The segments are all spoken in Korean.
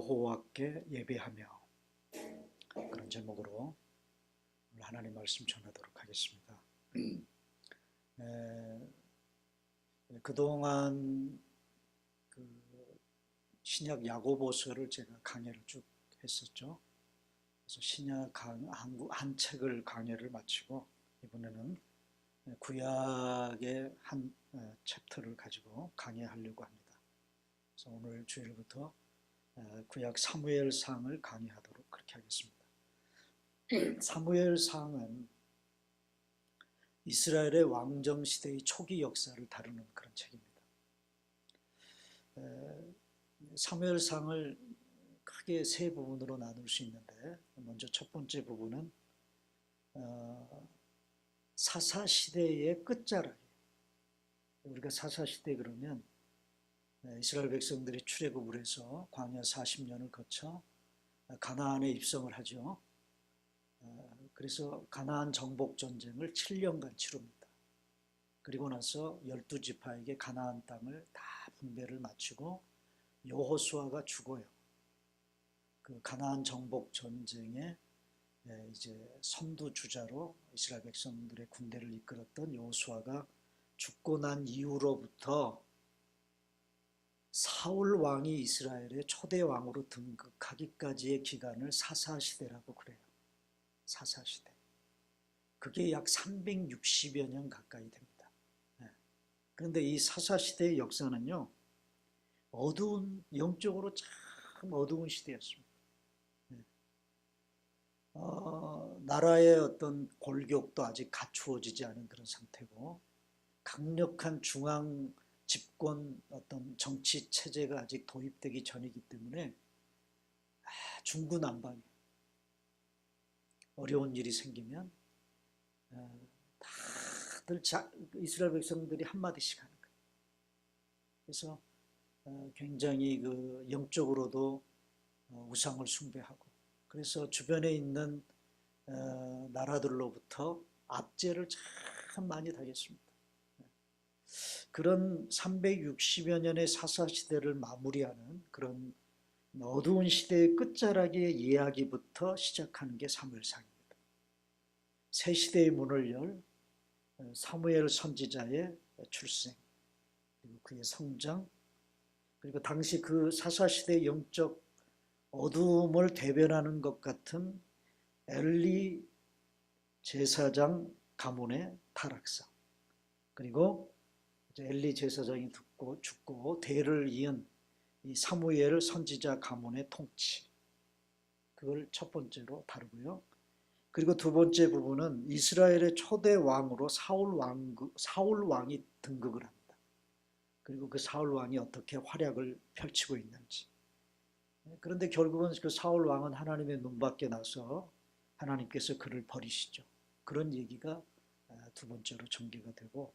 여호와께 예배하며, 그런 제목으로 오늘 하나님 말씀 전하도록 하겠습니다. 그동안 신약 야고보서를 제가 강해를 쭉 했었죠. 그래서 신약 한 책을 강해를 마치고 이번에는 구약의 한 챕터를 가지고 강해하려고 합니다. 그래서 오늘 주일부터 구약 사무엘상을 강의하도록 그렇게 하겠습니다. 사무엘상은 이스라엘의 왕정 시대의 초기 역사를 다루는 그런 책입니다. 사무엘상을 크게 세 부분으로 나눌 수 있는데, 먼저 첫 번째 부분은 사사시대의 끝자락이에요. 우리가 사사시대 그러면 이스라엘 백성들이 출애굽을 해서 광야 40년을 거쳐 가나안에 입성을 하죠. 그래서 가나안 정복 전쟁을 7년간 치릅니다. 그리고 나서 12지파에게 가나안 땅을 다 분배를 마치고 여호수아가 죽어요. 그 가나안 정복 전쟁에 이제 선두주자로 이스라엘 백성들의 군대를 이끌었던 여호수아가 죽고 난 이후로부터 사울 왕이 이스라엘의 초대 왕으로 등극하기까지의 기간을 사사시대라고 그래요. 사사시대. 그게 약 360여 년 가까이 됩니다. 그런데 이 사사시대의 역사는요, 영적으로 참 어두운 시대였습니다. 나라의 어떤 골격도 아직 갖추어지지 않은 그런 상태고, 강력한 중앙 집권 어떤 정치 체제가 아직 도입되기 전이기 때문에 중구난방이에요. 어려운 일이 생기면 다들 이스라엘 백성들이 한마디씩 하는 거예요. 그래서 굉장히 영적으로도 우상을 숭배하고, 그래서 주변에 있는 나라들로부터 압제를 참 많이 당했습니다. 그런 360여 년의 사사시대를 마무리하는 그런 어두운 시대의 끝자락의 이야기부터 시작하는 게 사무엘상입니다. 새 시대의 문을 열 사무엘 선지자의 출생, 그리고 그의 성장, 그리고 당시 그 사사시대의 영적 어두움을 대변하는 것 같은 엘리 제사장 가문의 타락상, 그리고 엘리 제사장이 죽고 대를 이은 이 사무엘 선지자 가문의 통치, 그걸 첫 번째로 다루고요. 그리고 두 번째 부분은 이스라엘의 초대 왕으로 사울 왕이 등극을 합니다. 그리고 그 사울 왕이 어떻게 활약을 펼치고 있는지. 그런데 결국은 그 사울 왕은 하나님의 눈밖에 나서 하나님께서 그를 버리시죠. 그런 얘기가 두 번째로 전개가 되고,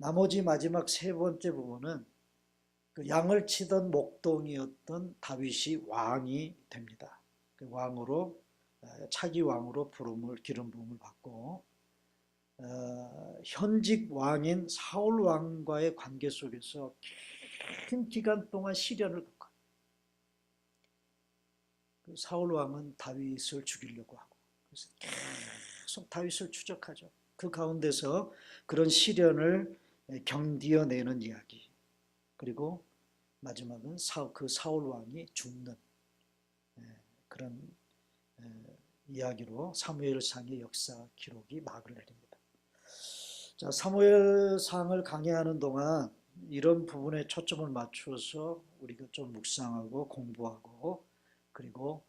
나머지 마지막 세 번째 부분은 그 양을 치던 목동이었던 다윗이 왕이 됩니다. 그 왕으로, 차기 왕으로 기름 부음을 받고, 현직 왕인 사울 왕과의 관계 속에서 긴 기간 동안 시련을 겪어요. 그 사울 왕은 다윗을 죽이려고 하고, 그래서 계속 다윗을 추적하죠. 그 가운데서 그런 시련을 견디어내는 이야기, 그리고 마지막은 그 사울 왕이 죽는 그런 이야기로 사무엘상의 역사 기록이 막을 내립니다. 자, 사무엘상을 강의하는 동안 이런 부분에 초점을 맞춰서 우리가 좀 묵상하고 공부하고, 그리고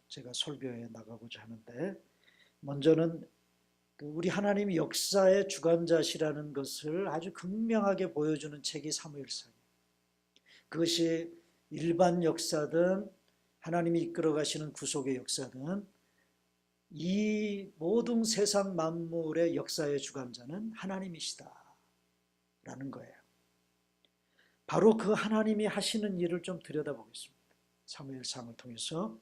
제가 설교해 나가고자 하는데, 먼저는 우리 하나님이 역사의 주관자시라는 것을 아주 극명하게 보여주는 책이 사무엘상이에요. 그것이 일반 역사든 하나님이 이끌어 가시는 구속의 역사든, 이 모든 세상 만물의 역사의 주관자는 하나님이시다라는 거예요. 바로 그 하나님이 하시는 일을 좀 들여다보겠습니다. 사무엘상을 통해서.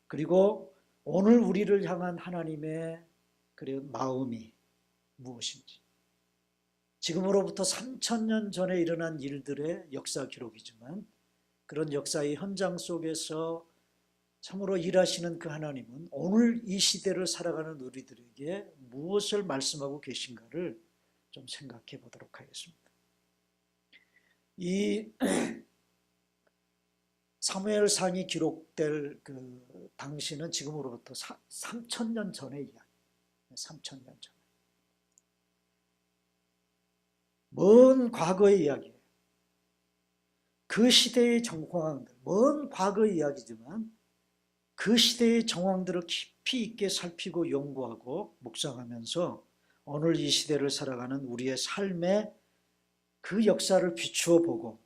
그리고 오늘 우리를 향한 하나님의 그런 마음이 무엇인지, 지금으로부터 3000년 전에 일어난 일들의 역사 기록이지만 그런 역사의 현장 속에서 참으로 일하시는 그 하나님은 오늘 이 시대를 살아가는 우리들에게 무엇을 말씀하고 계신가를 좀 생각해 보도록 하겠습니다. 이 사무엘상이 기록될 그 당시는 지금으로부터 3,000년 전의 이야기. 3,000년 전. 먼 과거의 이야기예요. 그 시대의 정황들, 먼 과거의 이야기지만 그 시대의 정황들을 깊이 있게 살피고 연구하고 묵상하면서 오늘 이 시대를 살아가는 우리의 삶의 그 역사를 비추어 보고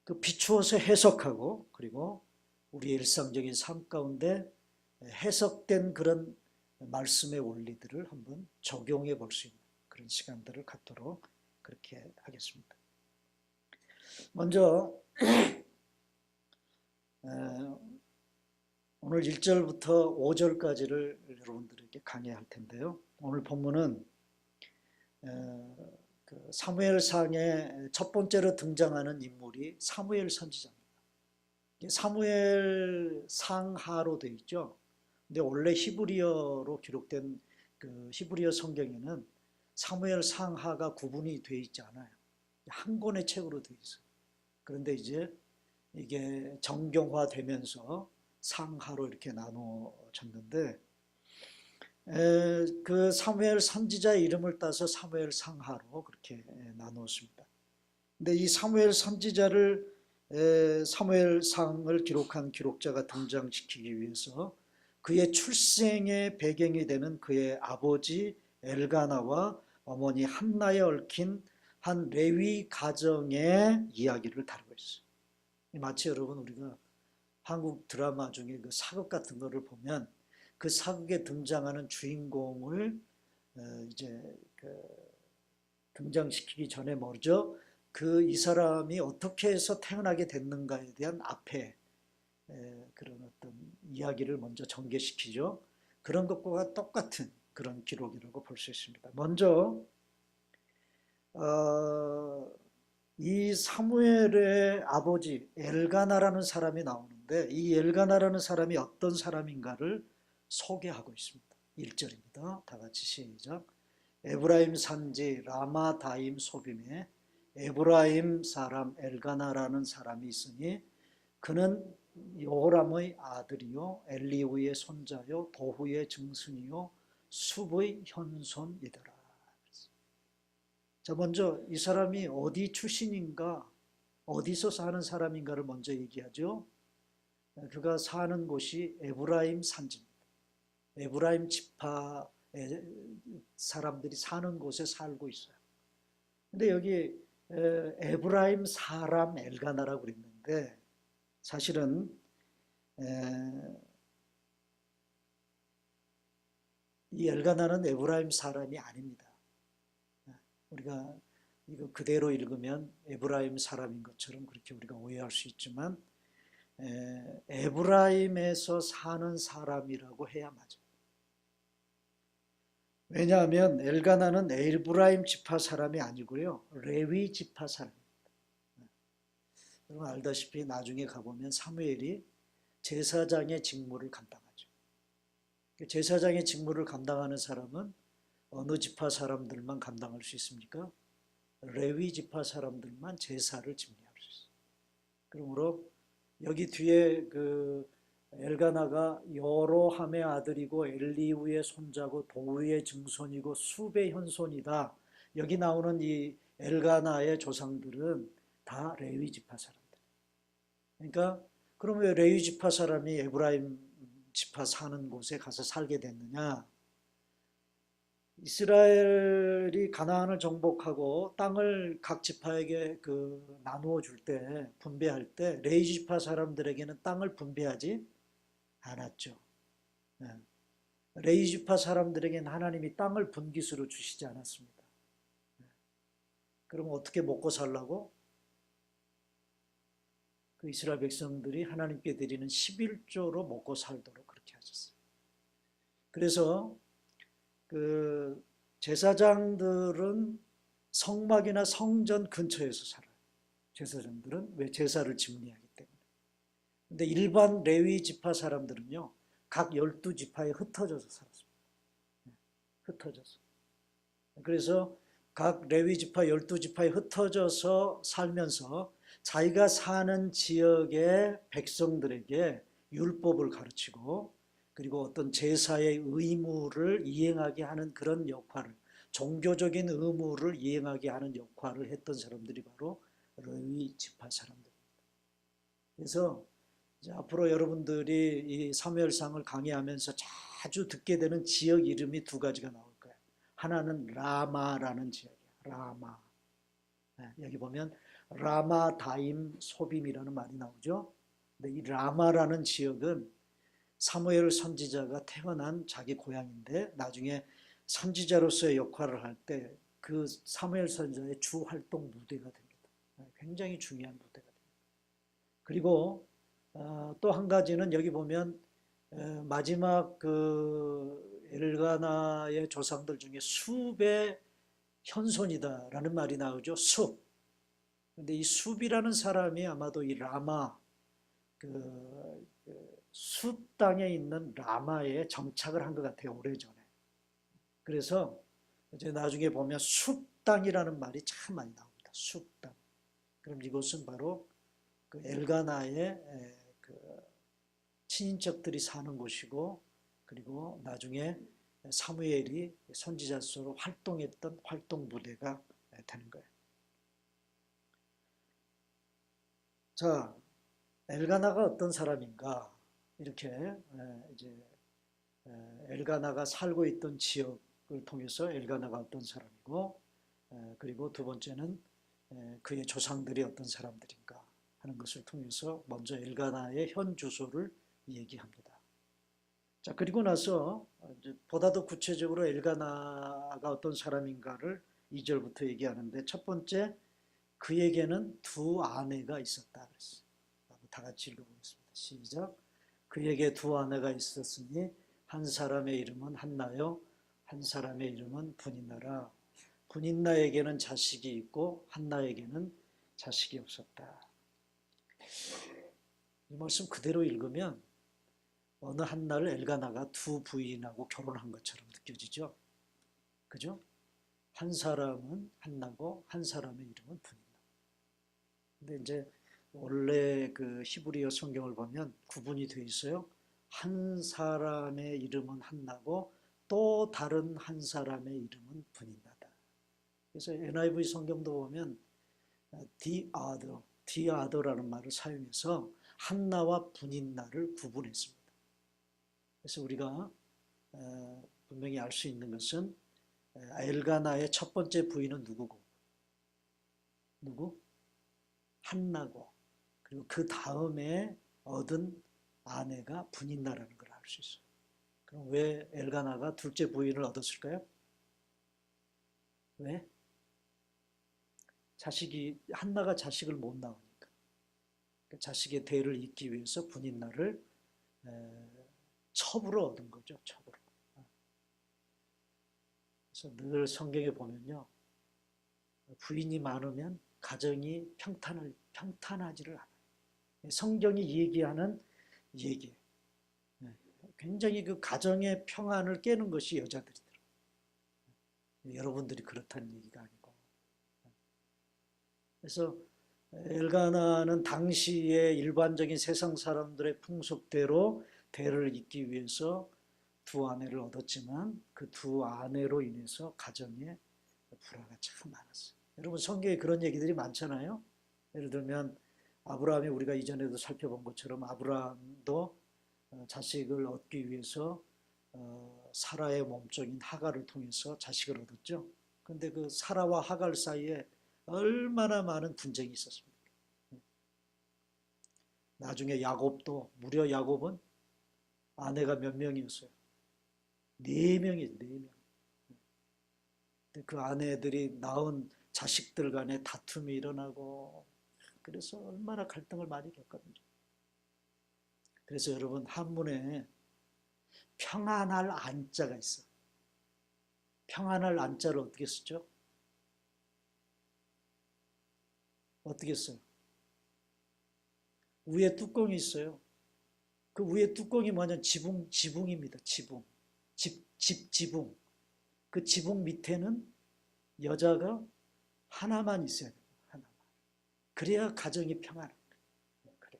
그 비추어서 해석하고 그리고 우리의 일상적인 삶 가운데 해석된 그런 말씀의 원리들을 한번 적용해 볼 수 있는 그런 시간들을 갖도록 그렇게 하겠습니다. 먼저 오늘 1절부터 5절까지를 여러분들에게 강의할 텐데요. 오늘 본문은 그 사무엘상의 첫 번째로 등장하는 인물이 사무엘 선지자입니다. 사무엘 상하로 되어 있죠. 근데 원래 히브리어로 기록된 그 히브리어 성경에는 사무엘 상하가 구분이 되어 있지 않아요. 한 권의 책으로 되어 있어요. 그런데 이제 이게 정경화되면서 상하로 이렇게 나눠졌는데 그 사무엘 선지자의 이름을 따서 사무엘 상하로 그렇게 나누었습니다. 근데 이 사무엘 선지자를 사무엘상을 기록한 기록자가 등장시키기 위해서 그의 출생의 배경이 되는 그의 아버지 엘가나와 어머니 한나에 얽힌 한 레위 가정의 이야기를 다루고 있어요. 마치 여러분 우리가 한국 드라마 중에 그 사극 같은 거를 보면 그 사극에 등장하는 주인공을 이제 그 등장시키기 전에 먼저 그 이 사람이 어떻게 해서 태어나게 됐는가에 대한 앞에 그런 어떤 이야기를 먼저 전개시키죠. 그런 것과 똑같은 그런 기록이라고 볼 수 있습니다. 먼저 이 사무엘의 아버지 엘가나라는 사람이 나오는데 이 엘가나라는 사람이 어떤 사람인가를 소개하고 있습니다. 1절입니다. 다 같이 시작. 에브라임 산지 라마다임 소빔에 에브라임 사람 엘가나라는 사람이 있으니 그는 요람의 아들이요 엘리우의 손자요 도후의 증손이요 숲의 현손이더라. 자, 먼저 이 사람이 어디 출신인가, 어디서 사는 사람인가를 먼저 얘기하죠. 그가 사는 곳이 에브라임 산지입니다. 에브라임 지파의 사람들이 사는 곳에 살고 있어요. 근데 여기 에브라임 사람 엘가나라고 그랬는데 사실은 이 엘가나는 에브라임 사람이 아닙니다. 우리가 이거 그대로 읽으면 에브라임 사람인 것처럼 그렇게 우리가 오해할 수 있지만 에브라임에서 사는 사람이라고 해야 맞아요. 왜냐하면 엘가나는 에브라임 지파 사람이 아니고요. 레위 지파 사람입니다. 여러분 알다시피 나중에 가보면 사무엘이 제사장의 직무를 감당하죠. 제사장의 직무를 감당하는 사람은 어느 지파 사람들만 감당할 수 있습니까? 레위 지파 사람들만 제사를 집례할 수 있어요. 그러므로 여기 뒤에 그 엘가나가 여로함의 아들이고 엘리우의 손자고 도우의 증손이고 숲의 현손이다. 여기 나오는 이 엘가나의 조상들은 다 레위 지파 사람들. 그러니까 그럼 왜 레위 지파 사람이 에브라임 지파 사는 곳에 가서 살게 됐느냐? 이스라엘이 가나안을 정복하고 땅을 각 지파에게 그 나누어 줄 때, 분배할 때 레위 지파 사람들에게는 땅을 분배하지 않았죠. 레위 지파 사람들에게는 하나님이 땅을 분깃으로 주시지 않았습니다. 그럼 어떻게 먹고 살라고? 그 이스라엘 백성들이 하나님께 드리는 11조로 먹고 살도록 그렇게 하셨어요. 그래서 그 제사장들은 성막이나 성전 근처에서 살아요. 제사장들은 왜 제사를 집리하기 때문에. 근데 일반 레위 지파 사람들은요, 각 12지파에 흩어져서 살았습니다. 흩어져서. 그래서 각 레위 지파 12지파에 흩어져서 살면서 자기가 사는 지역의 백성들에게 율법을 가르치고, 그리고 어떤 제사의 의무를 이행하게 하는 그런 역할을, 종교적인 의무를 이행하게 하는 역할을 했던 사람들이 바로 레위 지파 사람들입니다. 그래서 이제 앞으로 여러분들이 이 사무엘상을 강의하면서 자주 듣게 되는 지역 이름이 두 가지가 나올 거예요. 하나는 라마라는 지역이에요. 라마. 여기 보면 라마다임 소빔이라는 말이 나오죠. 근데 이 라마라는 지역은 사무엘 선지자가 태어난 자기 고향인데, 나중에 선지자로서의 역할을 할 때 그 사무엘 선지자의 주 활동 무대가 됩니다. 굉장히 중요한 무대가 됩니다. 그리고 또 한 가지는 여기 보면 마지막 그 엘가나의 조상들 중에 숲의 현손이다라는 말이 나오죠. 숲. 근데 이 숲이라는 사람이 아마도 이 라마, 숲 땅에 있는 라마에 정착을 한 것 같아요. 오래전에. 그래서 이제 나중에 보면 숲 땅이라는 말이 참 많이 나옵니다. 숲 땅. 그럼 이곳은 바로 그 엘가나의 그 친인척들이 사는 곳이고, 그리고 나중에 사무엘이 선지자로서 활동했던 활동 무대가 되는 거예요. 자, 엘가나가 어떤 사람인가? 이렇게 이제 엘가나가 살고 있던 지역을 통해서 엘가나가 어떤 사람이고, 그리고 두 번째는 그의 조상들이 어떤 사람들인가 하는 것을 통해서 먼저 엘가나의 현 주소를 얘기합니다. 자, 그리고 나서 보다 더 구체적으로 엘가나가 어떤 사람인가를 2절부터 얘기하는데, 첫 번째, 그에게는 두 아내가 있었다 그랬어요. 다 같이 읽어보겠습니다. 시작. 그에게 두 아내가 있었으니 한 사람의 이름은 한나요, 한 사람의 이름은 분인나라. 분인나에게는 자식이 있고 한나에게는 자식이 없었다. 이 말씀 그대로 읽으면 어느 한날 엘가나가 두 부인하고 결혼한 것처럼 느껴지죠. 그죠? 한 사람은 한나고 한 사람의 이름은 분인나. 근데 이제 원래 그 히브리어 성경을 보면 구분이 되어 있어요. 한 사람의 이름은 한나고 또 다른 한 사람의 이름은 분인나다. 그래서 NIV 성경도 보면 the other라는 말을 사용해서 한나와 분인나를 구분했습니다. 그래서 우리가 분명히 알 수 있는 것은 엘가나의 첫 번째 부인은 누구고? 누구? 한나고, 그리고 그 다음에 얻은 아내가 분인나라는 걸 알 수 있어요. 그럼 왜 엘가나가 둘째 부인을 얻었을까요? 왜? 한나가 자식을 못 낳으니까. 자식의 대를 잇기 위해서 분인나를 첩으로 얻은 거죠. 첩으로. 그래서 늘 성경에 보면요, 부인이 많으면 가정이 평탄하지를 않아요. 성경이 얘기하는 얘기, 굉장히 그 가정의 평안을 깨는 것이 여자들이더라고요. 여러분들이 그렇다는 얘기가 아니고. 그래서 엘가나는 당시의 일반적인 세상 사람들의 풍습대로 대를 잇기 위해서 두 아내를 얻었지만, 그 두 아내로 인해서 가정에 불화가 참 많았어요. 여러분, 성경에 그런 얘기들이 많잖아요. 예를 들면 아브라함이, 우리가 이전에도 살펴본 것처럼 아브라함도 자식을 얻기 위해서 사라의 몸종인 하갈을 통해서 자식을 얻었죠. 그런데 그 사라와 하갈 사이에 얼마나 많은 분쟁이 있었습니까? 나중에 야곱도, 무려 야곱은 아내가 몇 명이었어요? 4명이에요. 4명. 그 아내들이 낳은 자식들 간에 다툼이 일어나고, 그래서 얼마나 갈등을 많이 겪었는지. 그래서 여러분, 한문에 평안할 안자가 있어. 평안할 안자를 어떻게 쓰죠? 어떻게 써요? 위에 뚜껑이 있어요. 그 위에 뚜껑이 뭐냐면 지붕입니다. 지붕. 그 지붕 밑에는 여자가 하나만 있어야 돼요. 하나만. 그래야 가정이 평안한 거예요. 그래.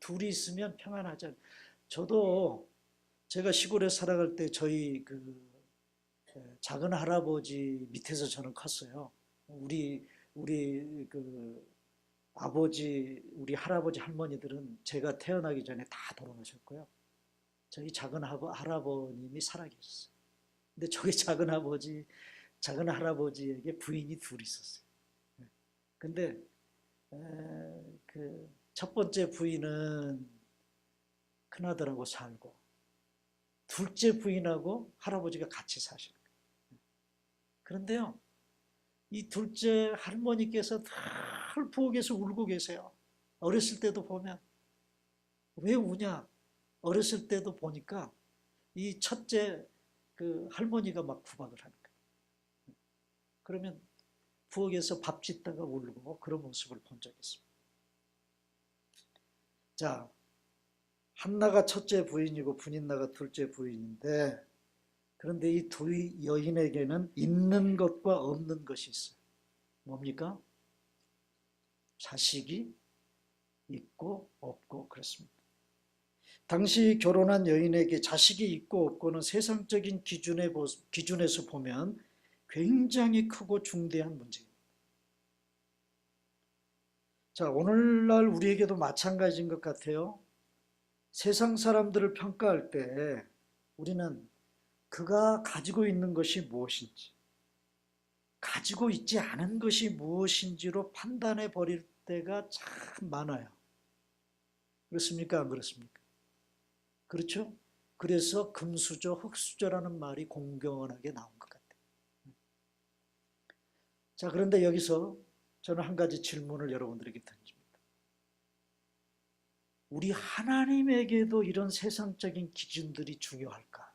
둘이 있으면 평안하잖아요. 저도 제가 시골에 살아갈 때 저희 그 작은 할아버지 밑에서 저는 컸어요. 우리 그 아버지, 우리 할아버지 할머니들은 제가 태어나기 전에 다 돌아가셨고요. 저희 작은 할아버님이 살아계셨어요. 근데 저희 작은 할아버지에게 부인이 둘 있었어요. 근데 그 첫 번째 부인은 큰아들하고 살고 둘째 부인하고 할아버지가 같이 사시는 거예요. 그런데요, 이 둘째 할머니께서 늘 부엌에서 울고 계세요. 어렸을 때도 보면 왜 우냐? 어렸을 때도 보니까 이 첫째 그 할머니가 막 구박을 하는 거예요. 그러면 부엌에서 밥 짓다가 울고 그런 모습을 본 적이 있습니다. 자, 한나가 첫째 부인이고 분인나가 둘째 부인인데 그런데 이 두 여인에게는 있는 것과 없는 것이 있어요. 뭡니까? 자식이 있고 없고 그렇습니다. 당시 결혼한 여인에게 자식이 있고 없고는 세상적인 기준에서 보면 굉장히 크고 중대한 문제입니다. 자, 오늘날 우리에게도 마찬가지인 것 같아요. 세상 사람들을 평가할 때 우리는 그가 가지고 있는 것이 무엇인지, 가지고 있지 않은 것이 무엇인지로 판단해 버릴 때가 참 많아요. 그렇습니까? 안 그렇습니까? 그렇죠? 그래서 금수저, 흙수저라는 말이 공경하게 나온 것 같아요. 자, 그런데 여기서 저는 한 가지 질문을 여러분들에게 던집니다. 우리 하나님에게도 이런 세상적인 기준들이 중요할까?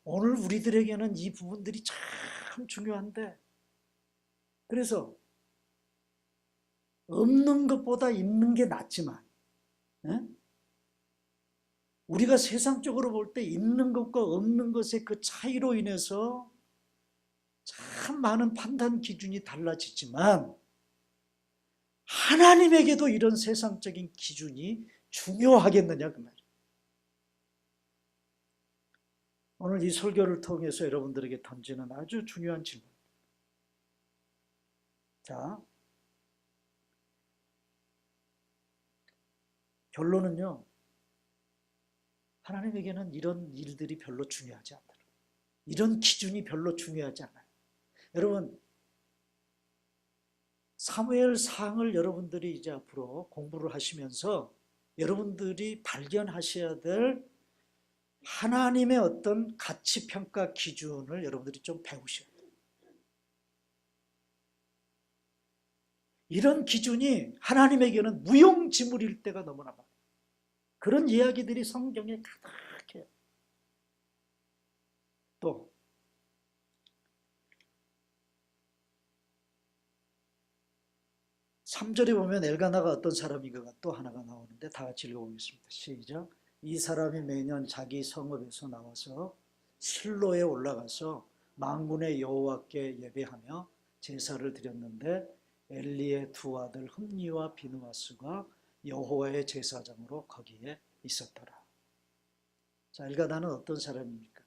오늘 우리들에게는 이 부분들이 참 중요한데, 그래서 없는 것보다 있는 게 낫지만, 예? 우리가 세상적으로 볼 때 있는 것과 없는 것의 그 차이로 인해서 참 많은 판단 기준이 달라지지만 하나님에게도 이런 세상적인 기준이 중요하겠느냐 그 말이에요. 오늘 이 설교를 통해서 여러분들에게 던지는 아주 중요한 질문. 자, 결론은요. 하나님에게는 이런 일들이 별로 중요하지 않다. 이런 기준이 별로 중요하지 않아요. 여러분, 사무엘상을 여러분들이 이제 앞으로 공부를 하시면서 여러분들이 발견하셔야 될 하나님의 어떤 가치평가 기준을 여러분들이 좀 배우셔야 돼요. 이런 기준이 하나님에게는 무용지물일 때가 너무나 많아요. 그런 이야기들이 성경에 가득해요. 또 3절에 보면 엘가나가 어떤 사람인가가 또 하나가 나오는데 다 같이 읽어보겠습니다. 시작. 이 사람이 매년 자기 성읍에서 나와서 실로에 올라가서 만군의 여호와께 예배하며 제사를 드렸는데 엘리의 두 아들 흠니와 비느하스가 여호와의 제사장으로 거기에 있었더라. 자, 엘가나는 어떤 사람입니까?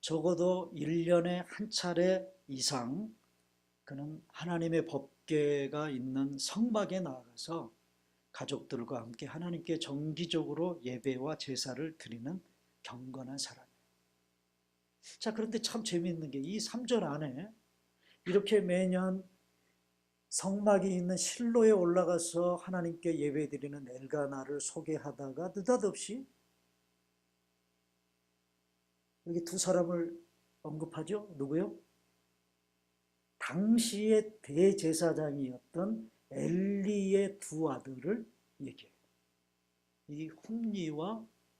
적어도 1년에 한 차례 이상 그는 하나님의 법궤가 있는 성막에 나아가서 가족들과 함께 하나님께 정기적으로 예배와 제사를 드리는 경건한 사람이에요. 자, 그런데 참 재미있는 게 이 3절 안에 이렇게 매년 성막이 있는 실로에 올라가서 하나님께 예배 드리는 엘가나를 소개하다가 느닷없이 여기 두 사람을 언급하죠. 누구요? 당시의 대제사장이었던 엘리의 두 아들을 얘기해요. 이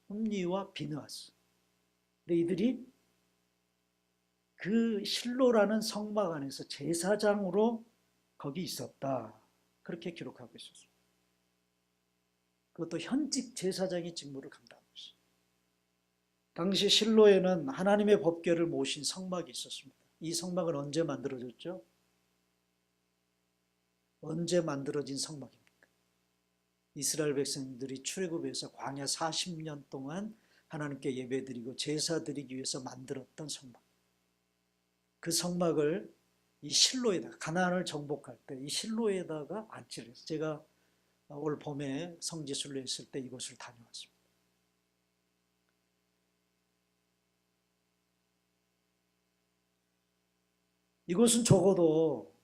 흠니와 비느하스. 근데 이들이 그 실로라는 성막 안에서 제사장으로 거기 있었다. 그렇게 기록하고 있었습니다. 그것도 현직 제사장의 직무를 감당하고 있어요. 당시 실로에는 하나님의 법궤를 모신 성막이 있었습니다. 이 성막은 언제 만들어졌죠? 언제 만들어진 성막입니까? 이스라엘 백성들이 출애굽에서 광야 40년 동안 하나님께 예배드리고 제사 드리기 위해서 만들었던 성막. 그 성막을 이 실로에다가 가나안을 정복할 때 이 실로에다가 안치를 했어요. 제가 올 봄에 성지순례 했을 때 이곳을 다녀왔습니다. 이곳은 적어도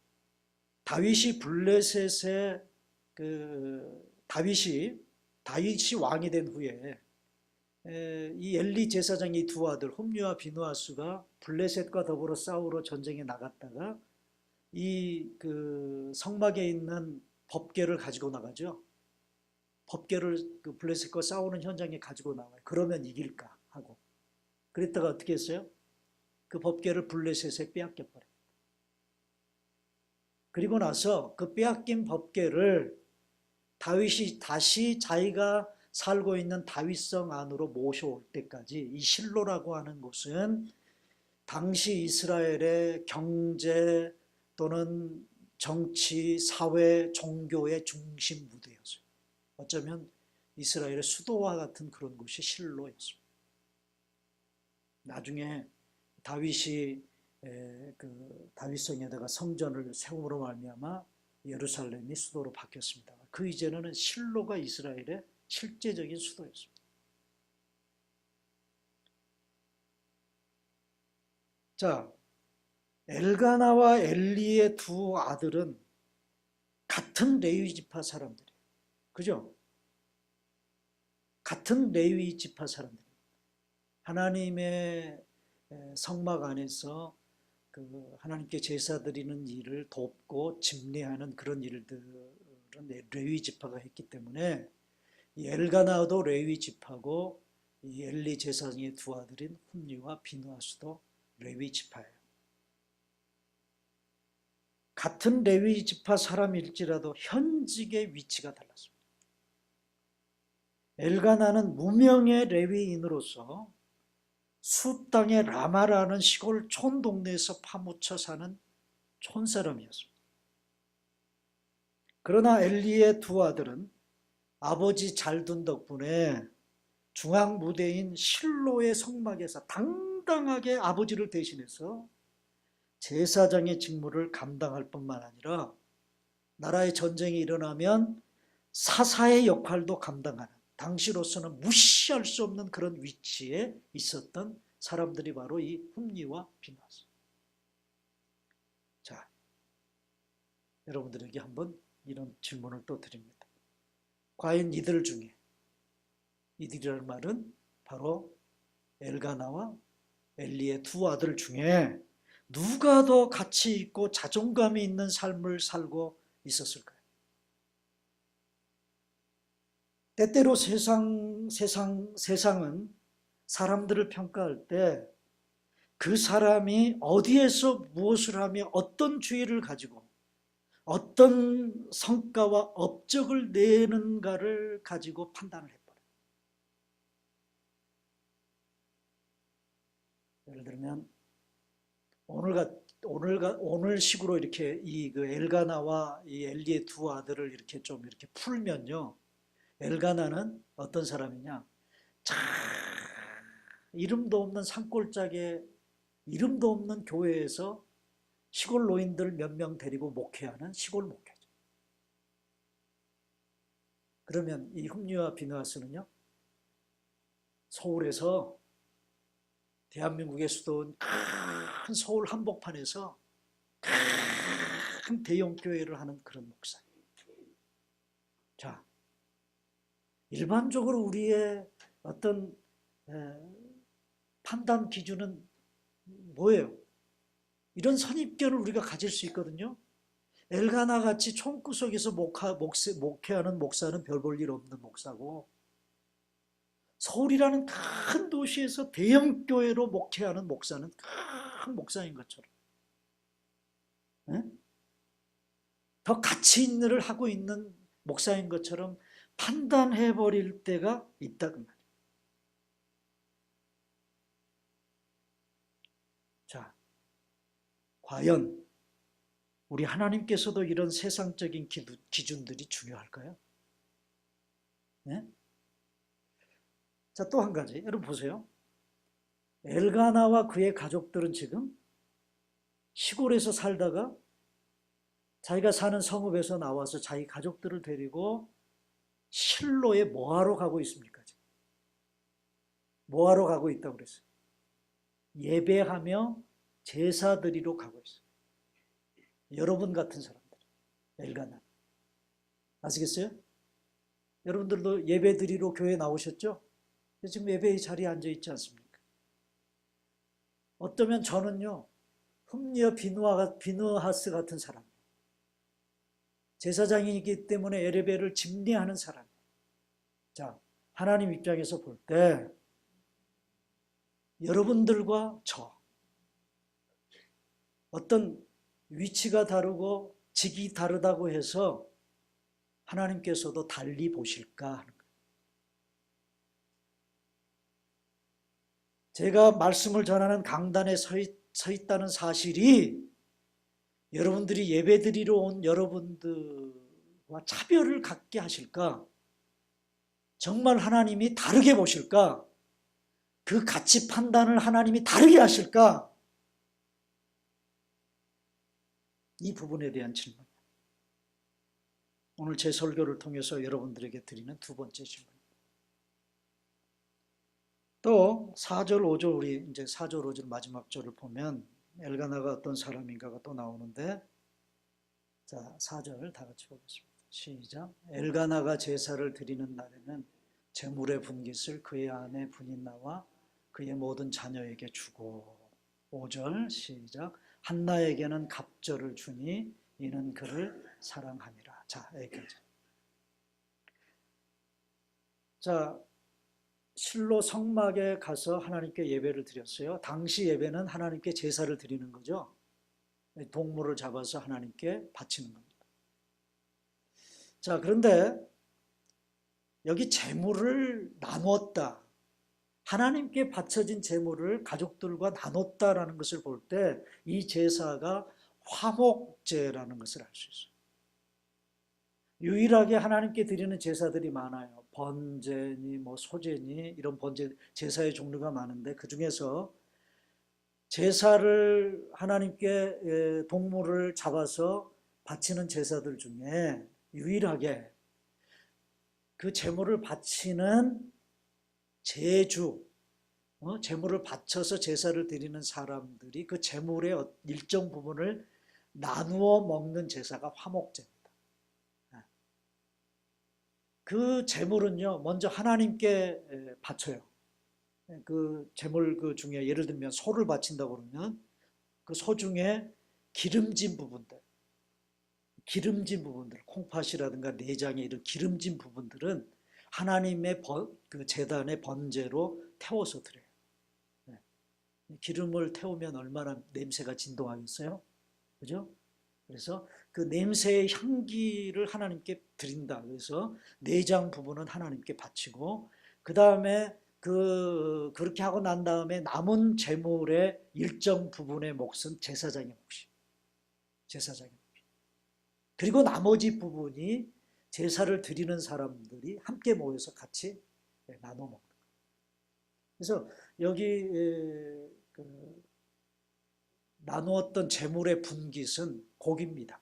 다윗이 블레셋의 다윗이 왕이 된 후에 이 엘리 제사장의 두 아들 홈리와 비누아스가 블레셋과 더불어 싸우러 전쟁에 나갔다가 이 성막에 있는 법궤를 가지고 나가죠. 법궤를 블레셋과 싸우는 현장에 가지고 나와요. 그러면 이길까 하고. 그랬다가 어떻게 했어요? 그 법궤를 블레셋에 빼앗겨 버려요. 그리고 나서 그 빼앗긴 법궤를 다윗이 다시 자기가 살고 있는 다윗성 안으로 모셔올 때까지 이 실로라고 하는 곳은 당시 이스라엘의 경제 또는 정치, 사회, 종교의 중심 무대였어요. 어쩌면 이스라엘의 수도와 같은 그런 곳이 실로였습니다. 나중에 다윗이 다윗성에다가 성전을 세움으로 말미암아 예루살렘이 수도로 바뀌었습니다. 그 이전에는 실로가 이스라엘의 실제적인 수도였습니다. 자, 엘가나와 엘리의 두 아들은 같은 레위 지파 사람들이에요. 그죠? 같은 레위 지파 사람들이에요. 하나님의 성막 안에서 하나님께 제사 드리는 일을 돕고 집례하는 그런 일들은 레위 지파가 했기 때문에 이 엘가나도 레위 지파고 이 엘리 제사장의 두 아들인 홈리와 비누아스도 레위 지파예요. 같은 레위 지파 사람일지라도 현직의 위치가 달랐습니다. 엘가나는 무명의 레위인으로서 수 땅의 라마라는 시골 촌 동네에서 파묻혀 사는 촌사람이었습니다. 그러나 엘리의 두 아들은 아버지 잘 둔 덕분에 중앙 무대인 실로의 성막에서 당당하게 아버지를 대신해서 제사장의 직무를 감당할 뿐만 아니라 나라의 전쟁이 일어나면 사사의 역할도 감당하는, 당시로서는 무시할 수 없는 그런 위치에 있었던 사람들이 바로 이 홈리와 비누아스. 자, 여러분들에게 한번 이런 질문을 또 드립니다. 과연 이들 중에, 이들이라는 말은 바로 엘가나와 엘리의 두 아들 중에 누가 더 가치 있고 자존감이 있는 삶을 살고 있었을까요? 때때로 세상은 사람들을 평가할 때 그 사람이 어디에서 무엇을 하며 어떤 주의를 가지고 어떤 성과와 업적을 내는가를 가지고 판단을 해버려요. 예를 들면 오늘 식으로 이렇게 엘가나와 이 엘리의 두 아들을 이렇게 좀 이렇게 풀면요. 엘가나는 어떤 사람이냐? 참 이름도 없는 산골짜기에 이름도 없는 교회에서 시골 노인들 몇 명 데리고 목회하는 시골 목회죠. 그러면 이 홈리와 비누아스는요, 서울에서 대한민국의 수도인 큰 서울 한복판에서 큰 대형 교회를 하는 그런 목사예요. 자, 일반적으로 우리의 어떤 판단 기준은 뭐예요? 이런 선입견을 우리가 가질 수 있거든요. 엘가나 같이 촌구석에서 목회하는 목사는 별 볼 일 없는 목사고, 서울이라는 큰 도시에서 대형 교회로 목회하는 목사는 막 목사인 것처럼, 예? 더 가치 있는 일을 하고 있는 목사인 것처럼 판단해 버릴 때가 있다 그 말이에요. 자, 과연 우리 하나님께서도 이런 세상적인 기준들이 중요할까요? 네? 자, 또 한 가지. 여러분 보세요. 엘가나와 그의 가족들은 지금 시골에서 살다가 자기가 사는 성읍에서 나와서 자기 가족들을 데리고 실로에 뭐하러 가고 있습니까? 지금? 뭐하러 가고 있다고 그랬어요? 예배하며 제사 드리러 가고 있어요. 여러분 같은 사람들, 엘가나. 아시겠어요? 여러분들도 예배 드리러 교회 나오셨죠? 지금 예배의 자리에 앉아 있지 않습니까? 어쩌면 저는요, 흠리어 비누하스 같은 사람, 제사장이기 때문에 예배를 집례하는 사람. 자, 하나님 입장에서 볼 때 여러분들과 저 어떤 위치가 다르고 직이 다르다고 해서 하나님께서도 달리 보실까 하는 거예요. 제가 말씀을 전하는 강단에 서 있다는 사실이 여러분들이 예배드리러 온 여러분들과 차별을 갖게 하실까? 정말 하나님이 다르게 보실까? 그 가치 판단을 하나님이 다르게 하실까? 이 부분에 대한 질문. 오늘 제 설교를 통해서 여러분들에게 드리는 두 번째 질문. 또 4절, 5절 우리 이제 4절, 5절 마지막 절을 보면 엘가나가 어떤 사람인가가 또 나오는데, 자, 4절 다 같이 보겠습니다. 시작. 엘가나가 제사를 드리는 날에는 제물의 분깃을 그의 아내 분인나와 그의 모든 자녀에게 주고, 5절 시작. 한나에게는 갑절을 주니 이는 그를 사랑함이라. 자, 여기까지. 자, 실로 성막에 가서 하나님께 예배를 드렸어요. 당시 예배는 하나님께 제사를 드리는 거죠. 동물을 잡아서 하나님께 바치는 겁니다. 자, 그런데 여기 제물을 나누었다. 하나님께 바쳐진 제물을 가족들과 나눴다라는 것을 볼 때 이 제사가 화목제라는 것을 알 수 있어요. 유일하게 하나님께 드리는 제사들이 많아요. 번제니 뭐 소제니 이런 번제 제사의 종류가 많은데 그 중에서 제사를 하나님께 동물을 잡아서 바치는 제사들 중에 유일하게 그 제물을 바치는 제주, 제물을 바쳐서 제사를 드리는 사람들이 그 제물의 일정 부분을 나누어 먹는 제사가 화목제입니다. 그 제물은요, 먼저 하나님께 바쳐요. 그 제물 그 중에 예를 들면 소를 바친다고 그러면 그 소 중에 기름진 부분들, 콩팥이라든가 내장에 이런 기름진 부분들은 하나님의 그 제단의 번제로 태워서 드려요. 기름을 태우면 얼마나 냄새가 진동하겠어요? 그죠? 그래서 그 냄새의 향기를 하나님께 드린다. 그래서 내장 부분은 하나님께 바치고, 그 다음에 그렇게 하고 난 다음에 남은 제물의 일정 부분의 몫은 제사장의 몫이. 제사장의 몫. 그리고 나머지 부분이 제사를 드리는 사람들이 함께 모여서 같이 나눠 먹는 거예요. 그래서 여기 나누었던 제물의 분깃은 고기입니다.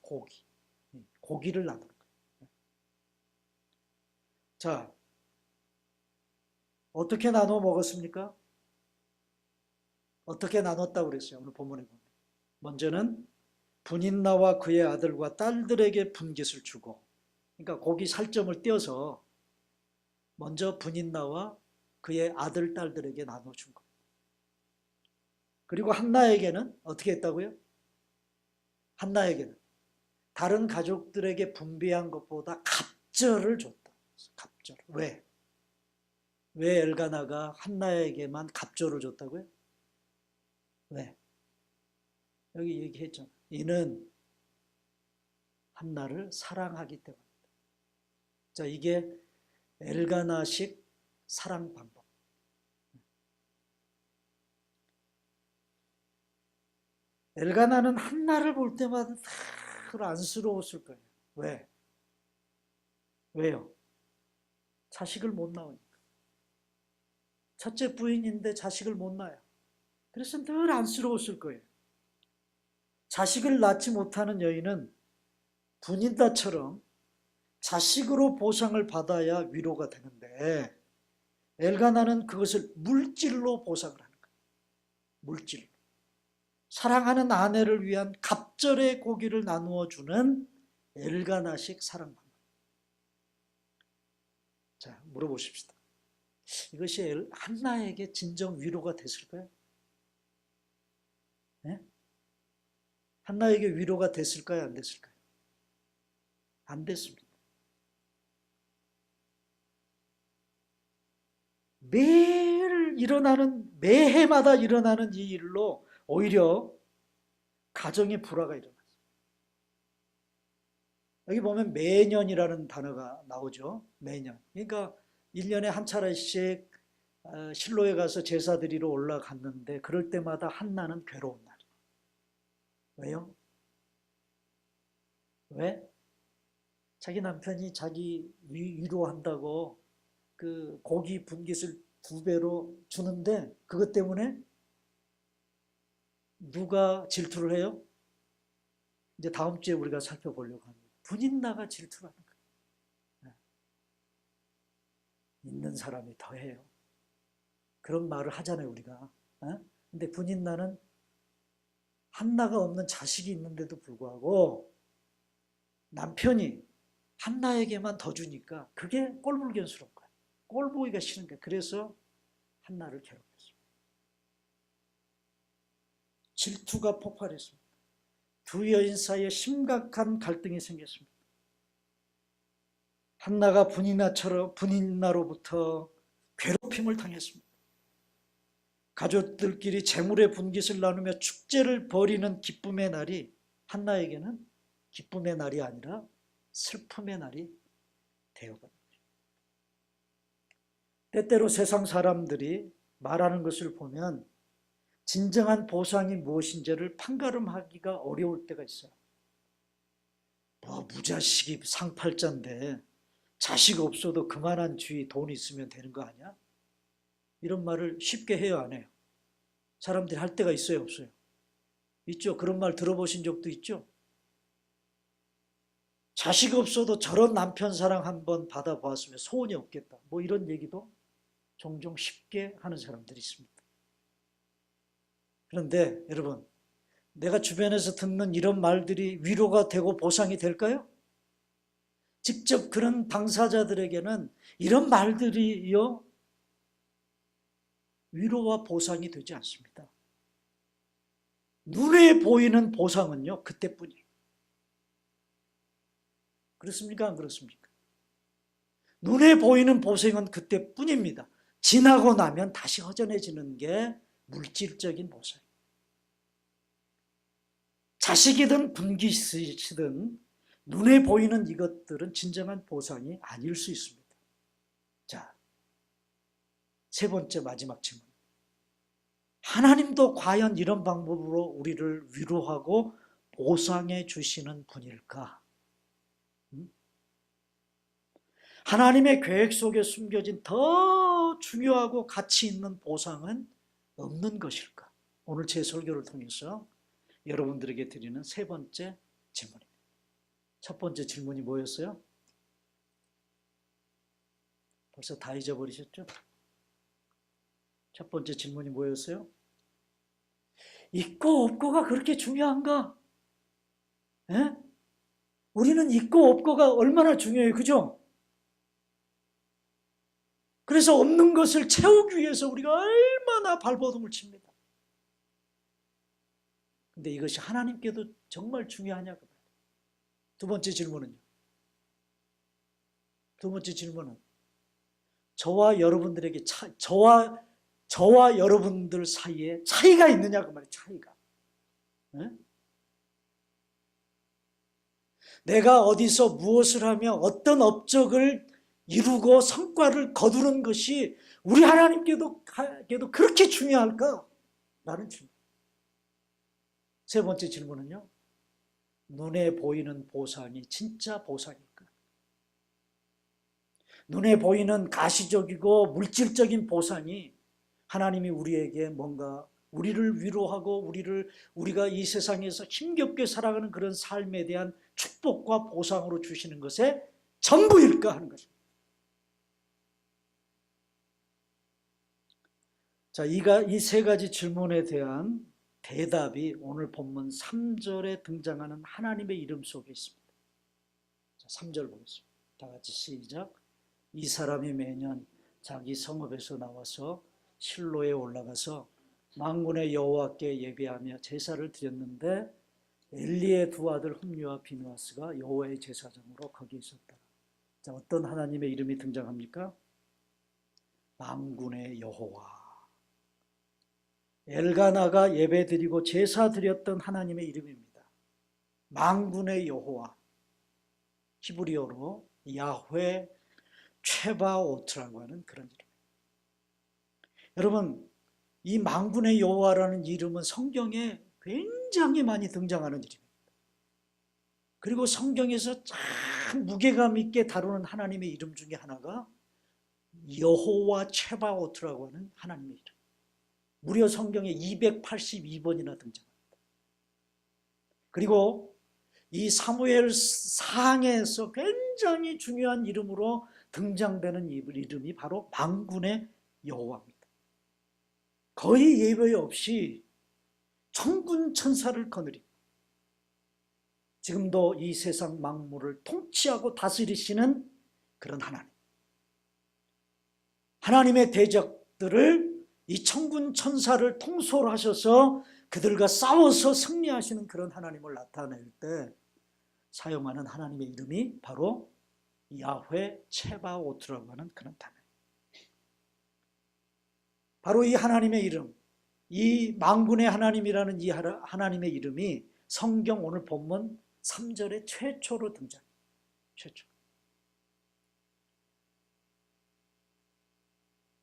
고기를 나누는 거예요. 자, 어떻게 나눠 먹었습니까? 어떻게 나눴다고 그랬어요? 오늘 본문에 보면. 먼저는 분인나와 그의 아들과 딸들에게 분깃을 주고, 그러니까 고기 살점을 떼어서 먼저 분인나와 그의 아들, 딸들에게 나눠준 거예요. 그리고 한나에게는 어떻게 했다고요? 한나에게는 다른 가족들에게 분배한 것보다 갑절을 줬다. 갑절. 왜? 왜 엘가나가 한나에게만 갑절을 줬다고요? 왜? 여기 얘기했죠. 이는 한나를 사랑하기 때문입니다. 자, 이게 엘가나식 사랑 방법. 엘가나는 한나를 볼 때마다 늘 안쓰러웠을 거예요. 왜? 왜요? 자식을 못 낳으니까. 첫째 부인인데 자식을 못 낳아요. 그래서 늘 안쓰러웠을 거예요. 자식을 낳지 못하는 여인은 분인다처럼 자식으로 보상을 받아야 위로가 되는데 엘가나는 그것을 물질로 보상을 하는 거예요. 물질로. 사랑하는 아내를 위한 갑절의 고기를 나누어 주는 엘가나식 사랑 방법. 자, 물어보십시다. 이것이 한나에게 진정 위로가 됐을까요? 네? 한나에게 위로가 됐을까요? 안 됐을까요? 안 됐습니다. 매해마다 일어나는 이 일로 오히려 가정의 불화가 일어났어요. 여기 보면 매년이라는 단어가 나오죠. 매년. 그러니까 1년에 한 차례씩 실로에 가서 제사 드리러 올라갔는데 그럴 때마다 한나는 괴로운 날. 왜요? 왜? 자기 남편이 자기 위로한다고 그 고기 분깃을 2배로 주는데 그것 때문에 누가 질투를 해요? 이제 다음 주에 우리가 살펴보려고 합니다. 분인나가 질투를 하는 거예요. 있는 사람이 더해요. 그런 말을 하잖아요, 우리가. 근데 분인나는 한나가 없는 자식이 있는데도 불구하고 남편이 한나에게만 더 주니까 그게 꼴불견스러운 거예요. 꼴 보기가 싫은 거예요. 그래서 한나를 괴롭혔습니다. 질투가 폭발했습니다. 두 여인 사이에 심각한 갈등이 생겼습니다. 한나가 분인나로부터 괴롭힘을 당했습니다. 가족들끼리 재물의 분깃을 나누며 축제를 벌이는 기쁨의 날이 한나에게는 기쁨의 날이 아니라 슬픔의 날이 되어버린 거죠. 때때로 세상 사람들이 말하는 것을 보면 진정한 보상이 무엇인지를 판가름하기가 어려울 때가 있어요. 뭐 무자식이 상팔자인데 자식 없어도 그만한 주의 돈 있으면 되는 거 아니야? 이런 말을 쉽게 해요, 안 해요? 사람들이 할 때가 있어요, 없어요? 있죠. 그런 말 들어보신 적도 있죠. 자식 없어도 저런 남편 사랑 한번 받아보았으면 소원이 없겠다. 뭐 이런 얘기도 종종 쉽게 하는 사람들이 있습니다. 그런데 여러분, 내가 주변에서 듣는 이런 말들이 위로가 되고 보상이 될까요? 직접 그런 당사자들에게는 이런 말들이요, 위로와 보상이 되지 않습니다. 눈에 보이는 보상은요, 그때뿐이에요. 그렇습니까? 안 그렇습니까? 눈에 보이는 보상은 그때뿐입니다. 지나고 나면 다시 허전해지는 게 물질적인 보상. 자식이든 분깃이든 눈에 보이는 이것들은 진정한 보상이 아닐 수 있습니다. 자, 세 번째 마지막 질문. 하나님도 과연 이런 방법으로 우리를 위로하고 보상해 주시는 분일까? 하나님의 계획 속에 숨겨진 더 중요하고 가치 있는 보상은 없는 것일까? 오늘 제 설교를 통해서 여러분들에게 드리는 세 번째 질문입니다. 첫 번째 질문이 뭐였어요? 벌써 다 잊어버리셨죠? 첫 번째 질문이 뭐였어요? 있고 없고가 그렇게 중요한가? 에? 우리는 있고 없고가 얼마나 중요해요, 그죠? 그래서 없는 것을 채우기 위해서 우리가 얼마나 발버둥을 칩니다. 근데 이것이 하나님께도 정말 중요하냐고. 두 번째 질문은요. 두 번째 질문은 저와 여러분들에게 저와 여러분들 사이에 차이가 있느냐고 말이에요. 차이가. 네? 내가 어디서 무엇을 하며 어떤 업적을 이루고 성과를 거두는 것이 우리 하나님께도 그렇게 중요할까? 라는 질문. 세 번째 질문은요. 눈에 보이는 보상이 진짜 보상일까? 눈에 보이는 가시적이고 물질적인 보상이 하나님이 우리에게 뭔가 우리를 위로하고 우리가 이 세상에서 힘겹게 살아가는 그런 삶에 대한 축복과 보상으로 주시는 것의 전부일까 하는 것입니다. 자, 이 세 가지 질문에 대한 대답이 오늘 본문 3절에 등장하는 하나님의 이름 속에 있습니다. 자, 3절 보겠습니다. 다 같이 시작. 이 사람이 매년 자기 성읍에서 나와서 실로에 올라가서 만군의 여호와께 예배하며 제사를 드렸는데 엘리의 두 아들 홈리와 비느하스가 여호와의 제사장으로 거기 있었다. 자, 어떤 하나님의 이름이 등장합니까? 만군의 여호와. 엘가나가 예배드리고 제사 드렸던 하나님의 이름입니다. 만군의 여호와. 히브리어로 야훼 최바오트라고 하는 그런 이름. 여러분, 이 만군의 여호와라는 이름은 성경에 굉장히 많이 등장하는 이름입니다. 그리고 성경에서 참 무게감 있게 다루는 하나님의 이름 중에 하나가 여호와 최바오트라고 하는 하나님의 이름. 무려 성경에 282번이나 등장합니다. 그리고 이 사무엘 상에서 굉장히 중요한 이름으로 등장되는 이름이 바로 만군의 여호와입니다. 거의 예외 없이 천군 천사를 거느리고 지금도 이 세상 만물을 통치하고 다스리시는 그런 하나님. 하나님의 대적들을 이 천군 천사를 통솔하셔서 그들과 싸워서 승리하시는 그런 하나님을 나타낼 때 사용하는 하나님의 이름이 바로 야훼 체바오트라고 하는 그런 단어예요. 바로 이 하나님의 이름, 이 만군의 하나님이라는 이 하나님의 이름이 성경 오늘 본문 3절에 최초로 등장해요. 최초.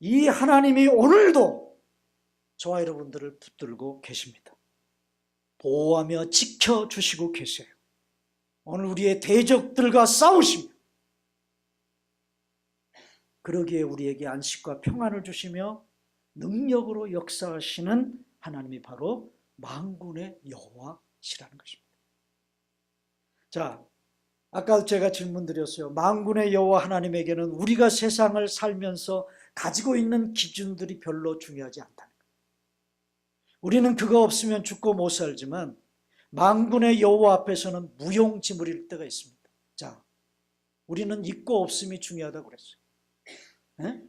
이 하나님이 오늘도 저와 여러분들을 붙들고 계십니다. 보호하며 지켜주시고 계세요. 오늘 우리의 대적들과 싸우시며 그러기에 우리에게 안식과 평안을 주시며 능력으로 역사하시는 하나님이 바로 만군의 여호와시라는 것입니다. 자, 아까 제가 질문 드렸어요. 만군의 여호와 하나님에게는 우리가 세상을 살면서 가지고 있는 기준들이 별로 중요하지 않다는 거예요. 우리는 그거 없으면 죽고 못 살지만 만군의 여호와 앞에서는 무용지물일 때가 있습니다. 자, 우리는 있고 없음이 중요하다고 그랬어요. 네?